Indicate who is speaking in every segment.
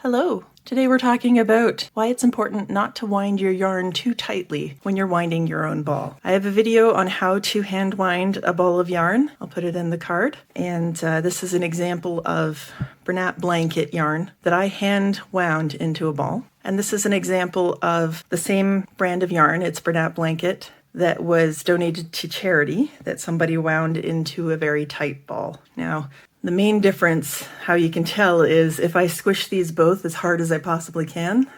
Speaker 1: Hello! Today we're talking about why it's important not to wind your yarn too tightly when you're winding your own ball. I have a video on how to hand wind a ball of yarn. I'll put it in the card. And this is an example of Bernat blanket yarn that I hand wound into a ball. And this is an example of the same brand of yarn, it's Bernat blanket, that was donated to charity that somebody wound into a very tight ball. Now, the main difference, how you can tell, is if I squish these both as hard as I possibly can.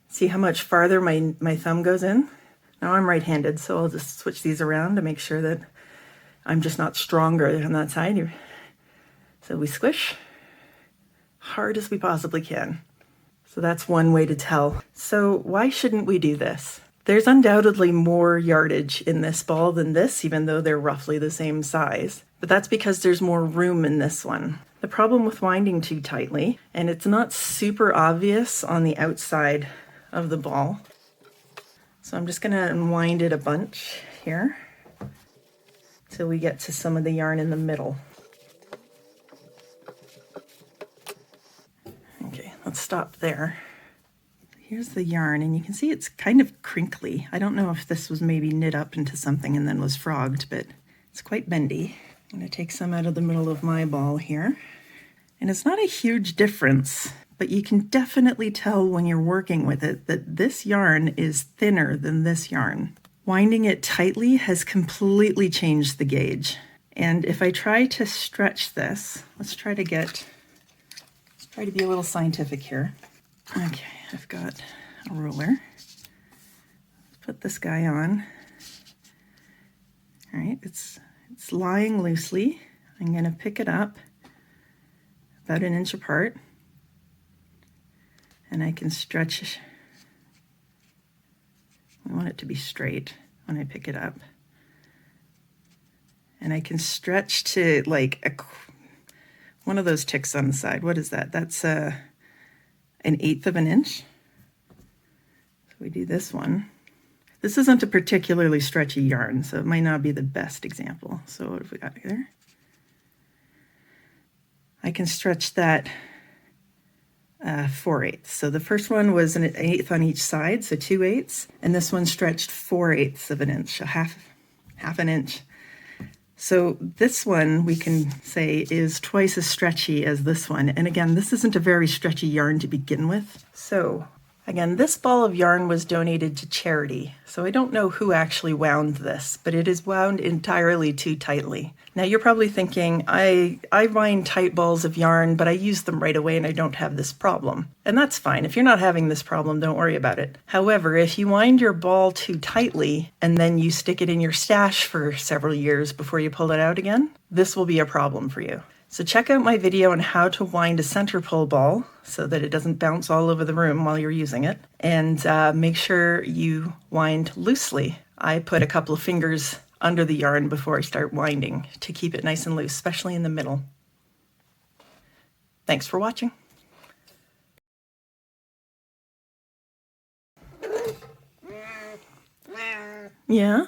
Speaker 1: See how much farther my thumb goes in? Now I'm right-handed, so I'll just switch these around to make sure that I'm just not stronger on that side. So we squish hard as we possibly can. So that's one way to tell. So why shouldn't we do this? There's undoubtedly more yardage in this ball than this, even though they're roughly the same size. But that's because there's more room in this one. The problem with winding too tightly, and it's not super obvious on the outside of the ball. So I'm just gonna unwind it a bunch here till we get to some of the yarn in the middle. Okay, let's stop there. Here's the yarn, and you can see it's kind of crinkly. I don't know if this was maybe knit up into something and then was frogged, but it's quite bendy. I'm going to take some out of the middle of my ball here. And it's not a huge difference, but you can definitely tell when you're working with it that this yarn is thinner than this yarn. Winding it tightly has completely changed the gauge. And if I try to stretch this, let's try to be a little scientific here. Okay, I've got a ruler. Let's put this guy on. All right, it's lying loosely. I'm going to pick it up about 1 inch apart, and I can stretch it. I want it to be straight when I pick it up. And I can stretch to like one of those ticks on the side. What is that? That's 1/8 of an inch. So we do this one. This isn't a particularly stretchy yarn, so it might not be the best example. So what have we got here? I can stretch that 4/8. So the first one was 1/8 on each side, so 2/8, and this one stretched 4/8 of an inch, a half an inch. So this one we can say is twice as stretchy as this one. And again, this isn't a very stretchy yarn to begin with. So again, this ball of yarn was donated to charity. So I don't know who actually wound this, but it is wound entirely too tightly. Now you're probably thinking, I wind tight balls of yarn, but I use them right away and I don't have this problem. And that's fine. If you're not having this problem, don't worry about it. However, if you wind your ball too tightly and then you stick it in your stash for several years before you pull it out again, this will be a problem for you. So check out my video on how to wind a center pull ball so that it doesn't bounce all over the room while you're using it. And make sure you wind loosely. I put a couple of fingers under the yarn before I start winding to keep it nice and loose, especially in the middle. Thanks for watching. Yeah?